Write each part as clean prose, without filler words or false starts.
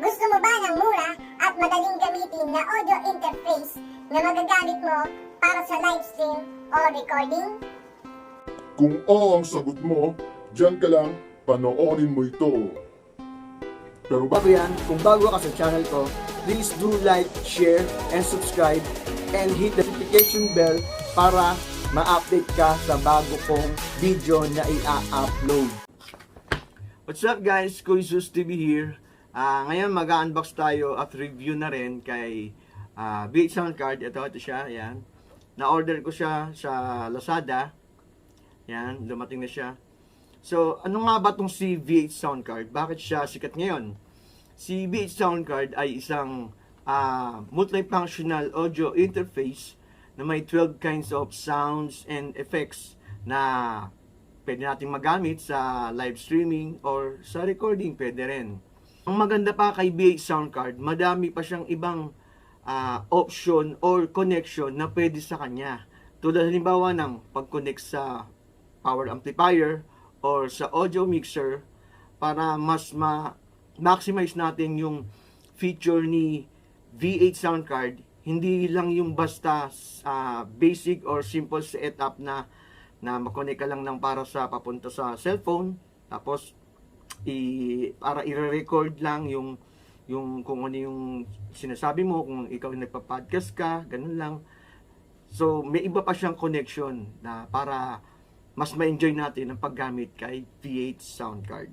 Gusto mo ba ng mura at madaling gamitin na audio interface na magagamit mo para sa live stream o recording? Kung oo ang sagot mo, dyan ka lang, panoorin mo ito. Pero Bago yan, kung bago ka sa channel ko, please do like, share, and subscribe, and hit the notification bell para ma-update ka sa bago kong video na i-upload. What's up guys? Kuy Zeus TV here. Ngayon mag-unbox tayo at review na rin kay V8 sound card. Ito siya, yan. Na-order ko siya sa Lazada. Yan, dumating na siya. So, ano nga ba itong si V8 sound card? Bakit siya sikat ngayon? Si V8 sound card ay isang multifunctional audio interface na may 12 kinds of sounds and effects na pwede natin magamit sa live streaming or sa recording, pwede rin. Ang maganda pa kay V8 sound card, madami pa siyang ibang option or connection na pwede sa kanya. Tulad halimbawa ng pag-connect sa power amplifier or sa audio mixer para mas maximize natin yung feature ni V8 sound card. Hindi lang yung basta basic or simple setup na makonek ka lang ng para sa papunta sa cellphone, tapos para i-record lang yung kung ano yung sinasabi mo, kung ikaw nagpa-podcast ka, ganun lang. So may iba pa siyang connection na para mas ma-enjoy natin ang paggamit kay V8 sound card.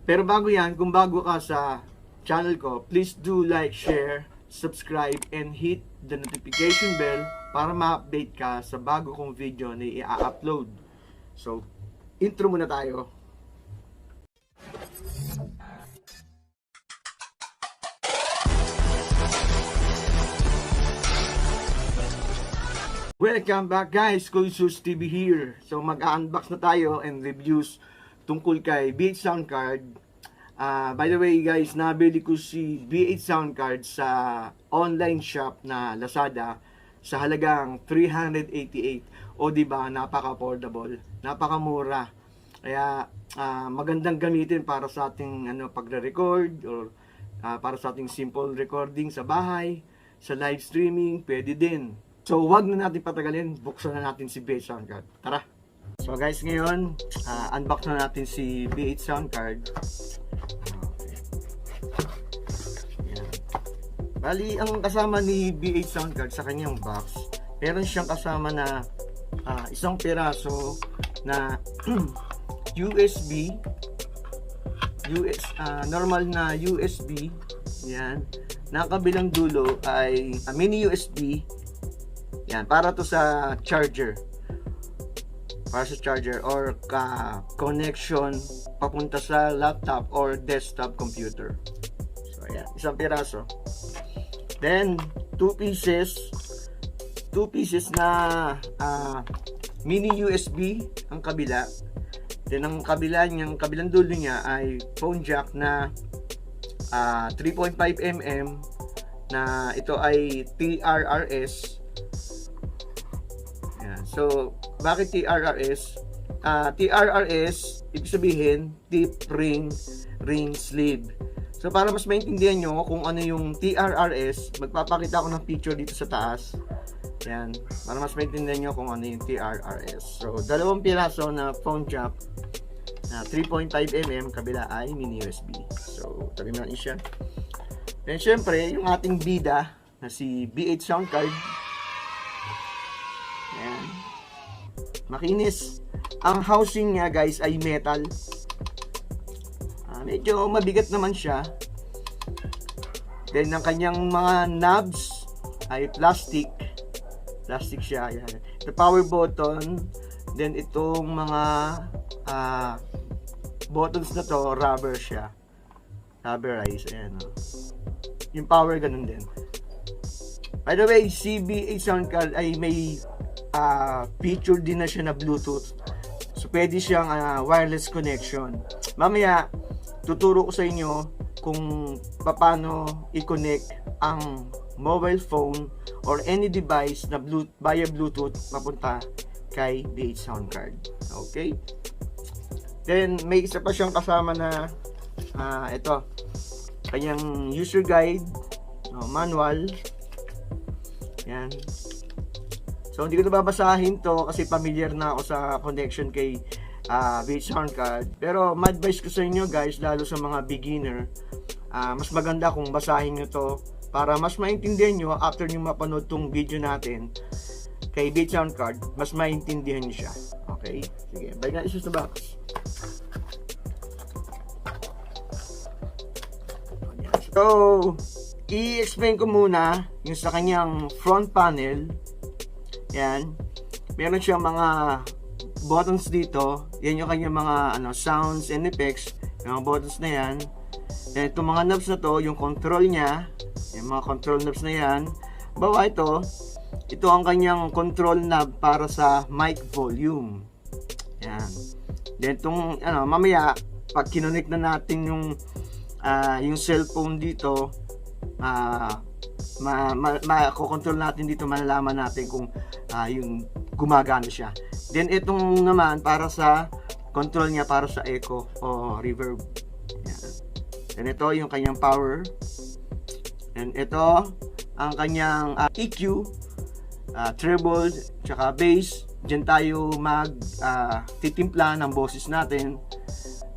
Pero bago yan, kung bago ka sa channel ko, please do like, share, subscribe, and hit the notification bell para ma-update ka sa bago kong video na i-upload. So, intro muna tayo. Welcome back guys, Kuy Zeus TV here. So mag-unbox na tayo and reviews tungkol kay V8 sound card. By the way guys, nabili ko si V8 sound card sa online shop na Lazada sa halagang 388. O diba, napaka-affordable, napakamura. Kaya magandang gamitin para sa ating pagre-record or para sa ating simple recording sa bahay, sa live streaming, pwede din. So, wag na natin patagalin, buksan na natin si V8 sound card. Tara! So guys, ngayon, unbox na natin si V8 sound card. Yan. Bali, ang kasama ni V8 sound card sa kanyang box, meron siyang kasama na isang piraso na USB, normal na USB. Yan. Nakabilang dulo ay mini USB. Yan, para to sa charger. Para sa charger or connection papunta sa laptop or desktop computer. So, ayan, isang piraso. Then, two pieces na mini USB ang kabila. Then, ang kabilang dulo niya ay phone jack na 3.5mm na ito ay TRRS. So, bakit TRRS? TRRS, ibig sabihin, tip ring sleeve. So, para mas maintindihan nyo kung ano yung TRRS, magpapakita ko ng picture dito sa taas. Yan, para mas maintindihan nyo kung ano yung TRRS. So, dalawang piraso na phone jack na 3.5mm, kabila ay mini USB. So, tabi natin siya. Then, syempre, yung ating bida na si V8 sound card. Ayan. Makinis. Ang housing niya guys ay metal. Medyo mabigat naman siya. Then ang kanyang mga knobs ay plastic. Plastic siya. Ayan. The power button. Then itong mga buttons na to, rubber siya. Rubberized. Ayan. Yung power ganun din. By the way, si V8 sound card ay may feature din na siya na Bluetooth. So, pwede siyang wireless connection. Mamaya, tuturo ko sa inyo kung paano i-connect ang mobile phone or any device na via Bluetooth papunta kay V8 sound card. Okay? Then, may isa pa siyang kasama na ito. kanyang user guide, manual. Yan. So hindi ko na babasahin to kasi familiar na ako sa connection kay VH Sound Card. Pero ma-advise ko sa inyo guys, lalo sa mga beginner, mas maganda kung basahin nyo to para mas maintindihan nyo after nyo mapanood tong video natin kay VH Sound Card, mas maintindihan nyo siya. Okay? Sige, balik na isa sa box. So, i-explain ko muna yung sa kanyang front panel. Yan. Meron siyang mga buttons dito. Yan yung kanyang mga sounds and effects. Yung mga buttons na yan. Yan, itong mga knobs na to, yung control niya. Yung mga control knobs na yan. Bawa ito ang kanyang control knob para sa mic volume. Yan. Then itong, mamaya, pag kinonect na natin yung cellphone dito, makokontrol natin dito, malalaman natin kung yung gumagana siya. Then itong naman para sa control niya para sa echo o reverb. Yan. Then ito yung kanyang power. And ito ang kanyang EQ, treble, tsaka bass. Diyan tayo titimpla ng boses natin.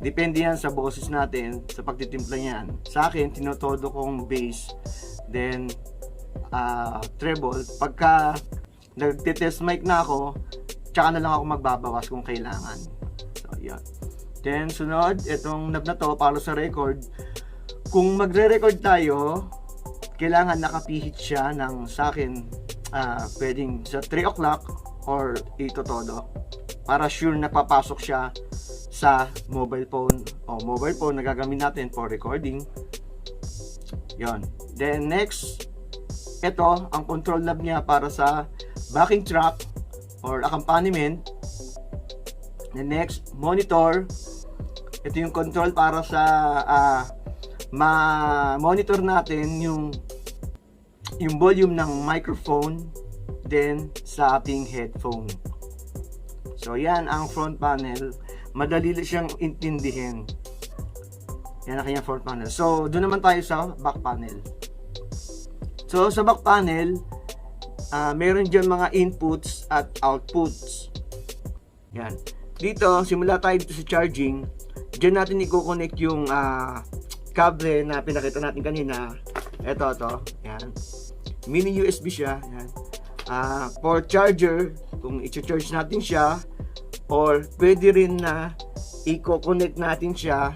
Depende yan sa boses natin, sa pagtitimpla niyan. Sa akin, tinotodo kong bass, then treble. Pagka nagtitest mic na ako, tsaka na lang ako magbabawas kung kailangan. So, yan. Then, sunod, itong knob na to, para sa record. Kung magre-record tayo, kailangan nakapihit siya ng, sa akin, pwedeng sa 3 o'clock or itotodo. Para sure na papasok siya sa mobile phone na gagamit natin for recording. Yon. Then next, ito ang control knob niya para sa backing track or accompaniment. Then next, monitor. Ito yung control para sa ma-monitor natin yung volume ng microphone then sa ating headphone. So yan ang front panel. Madali siyang intindihin. Yan ang kanyang front panel. So, doon naman tayo sa back panel. So, sa back panel, meron dyan mga inputs at outputs. Yan. Dito, simula tayo dito sa charging. Dyan natin i-connect yung kable na pinakita natin kanina. Ito. Yan. Mini USB siya. Yan. For charger, kung i-charge natin siya, or pwede rin na i-connect natin siya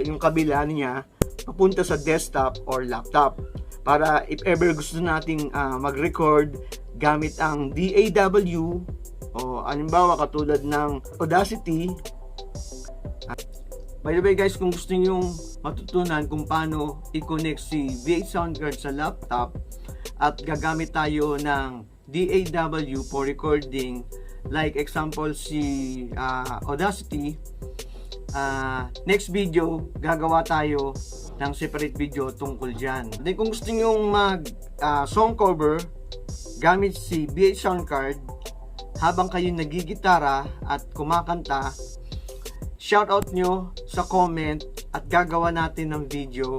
yung kabila niya papunta sa desktop or laptop para if ever gusto nating mag-record gamit ang DAW o halimbawa katulad ng Audacity. By the way guys, kung gusto niyo matutunan kung paano i-connect si VH Sound Card sa laptop at gagamit tayo ng DAW for recording, like example si Audacity, next video gagawa tayo ng separate video tungkol dyan. Then kung gusto nyo mag song cover gamit si VH Sound Card habang kayo nagigitara at kumakanta, shoutout nyo sa comment at gagawa natin ng video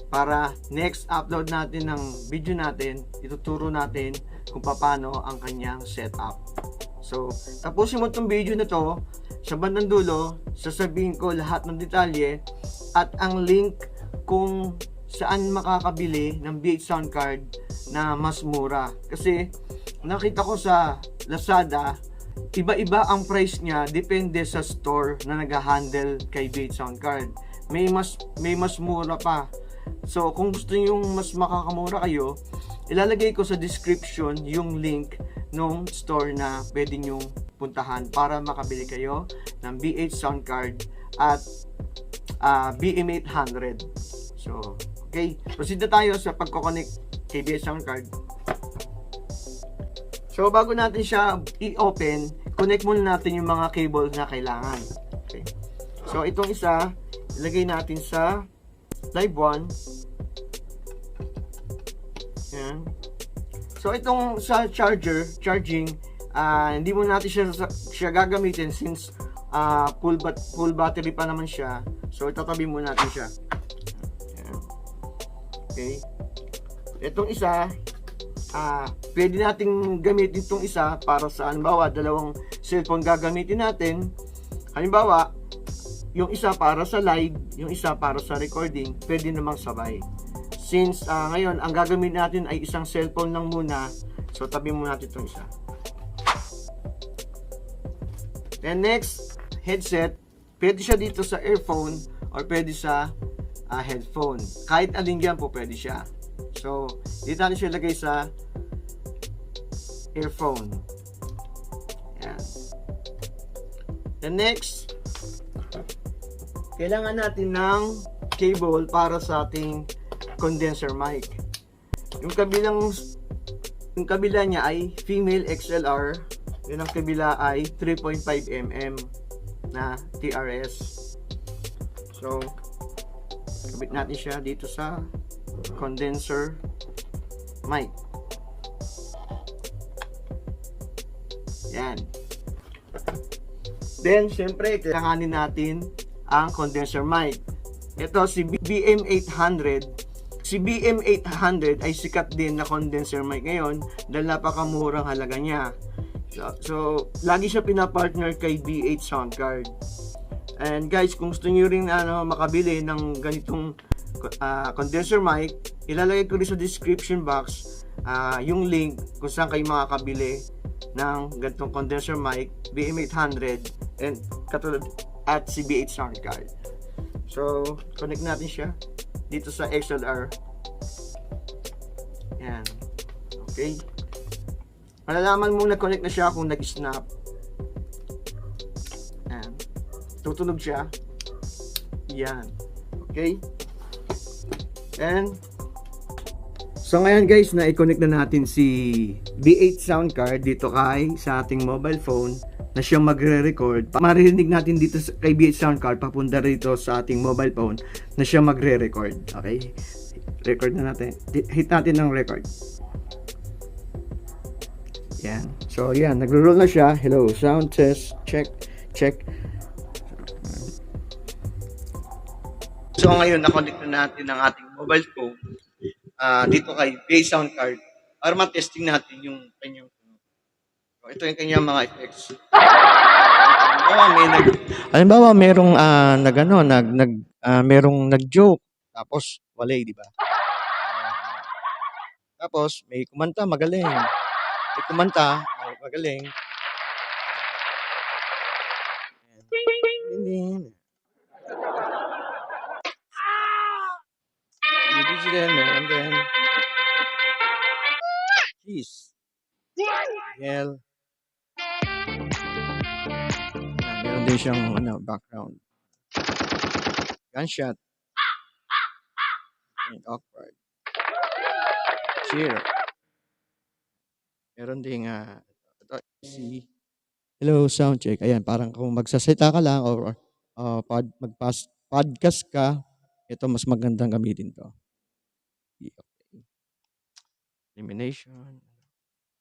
para next upload natin ng video natin, ituturo natin kung paano ang kanyang setup. So, tapusin mo itong video na to. Sa bandang dulo, sasabihin ko lahat ng detalye at ang link kung saan makakabili ng VH Sound Card na mas mura. Kasi nakita ko sa Lazada, iba-iba ang price niya depende sa store na nag-handle kay VH Sound Card. May mas mura pa. So, kung gusto niyo mas makakamura kayo, ilalagay ko sa description yung link nung store na pwede nyong puntahan para makabili kayo ng VH Sound Card at BM800. So, okay. Proceed na tayo sa pagkoconnect kay VH Sound Card. So, bago natin siya i-open, connect muna natin yung mga cables na kailangan. Okay. So, itong isa, ilagay natin sa live 1. Yan. So itong sa charging, hindi mo natin siya gagamitin since full battery pa naman siya. So itatabi muna natin siya. Okay? Itong isa, pwede nating gamitin itong isa para sa halimbawa, dalawang cellphone gagamitin natin. Halimbawa, yung isa para sa live, yung isa para sa recording, pwede namang sabay. Since ngayon, ang gagamitin natin ay isang cellphone lang muna, so tabi muna natin itong isa. Then next, headset. Pwede siya dito sa earphone or pwede sa headphone. Kahit alin yan po pwede siya. So, dito natin siya lagay sa earphone. Yan. Then next, kailangan natin ng cable para sa ating condenser mic. Yung kabila niya ay female XLR. Yung ang kabila ay 3.5 mm na TRS. So, kabit natin siya dito sa condenser mic. Yan. Then, syempre, kailanganin natin ang condenser mic. Ito, si BM800. Si BM800 ay sikat din na condenser mic ngayon dahil napakamurang halaga niya. So lagi siya pinapartner kay B8 sound card. And guys, kung gusto niyo rin makabili ng ganitong condenser mic, ilalagay ko rin sa description box yung link kung saan kayo makakabili ng ganitong condenser mic BM800 and katulad at si B8 sound card. So connect natin siya dito sa XLR. Yan. Okay. Malalaman mo na-connect na siya kung nag-snap. Yan. Tutunog siya. Yan. Okay. And so ngayon guys, na-connect na natin si B8 sound card dito sa ating mobile phone na siyang magre-record. Maririnig natin dito kay B8 sound card papunta rito sa ating mobile phone na siyang magre-record. Okay? Record na natin. Hit natin ng record. Yan. So yan, nagro-roll na siya. Hello, sound test. Check. Check. So ngayon, na-connect na natin ang ating mobile phone dito kay B8 sound card para ma-testing natin yung kanyang. So, ito yung kanyang mga effects. Halimbawa, merong merong nag-joke tapos wala, di ba? Tapos may kumanta magaling. May kumanta magaling. Meron din. Cheese. Yell. Meron din siyang background. Gunshot. And awkward. Cheer. Meron din si hello, sound check. Ayan, parang kung magsasalita ka lang or podcast ka, ito mas magandang gamitin to. Okay. Elimination.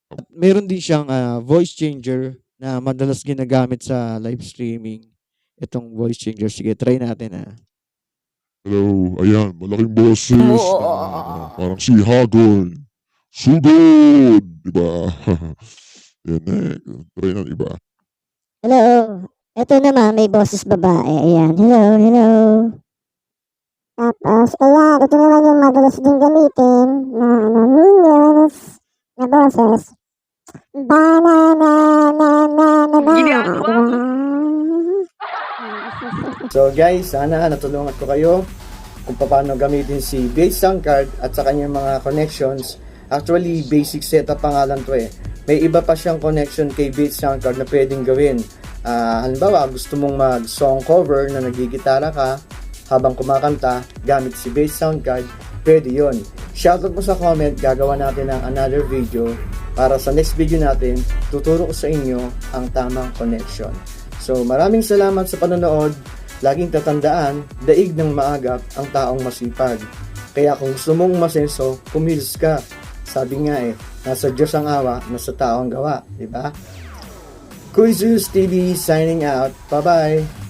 At meron din siyang voice changer na madalas ginagamit sa live streaming. Itong voice changer. Sige, try natin. Hello, ayan, malaking boses. Parang si Hagon. Sugod! Diba? Yan try ng iba. Hello. Ito naman, may boses babae. Ayan. Hello, hello. Tapos, ayan, ito naman yung madalas din gamitin na minions na boses. So guys, sana natulungan ko kayo kung paano gamitin si B8 sound card at sa kanyang mga connections. Actually, basic setup pa nga lang to eh. May iba pa siyang connection kay B8 sound card na pwedeng gawin. Halimbawa, gusto mong mag-song cover na nagigitara ka habang kumakanta gamit si B8 sound card, pwede yun. Shoutout mo sa comment, gagawa natin ng another video para sa next video natin, tuturo ko sa inyo ang tamang connection. So, maraming salamat sa panonood. Laging tatandaan, daig ng maagap ang taong masipag. Kaya kung gusto mong masenso, kumilos ka. Sabi nga nasa Diyos ang awa, nasa tao ang gawa. Diba? Kuizus TV signing out. Bye-bye!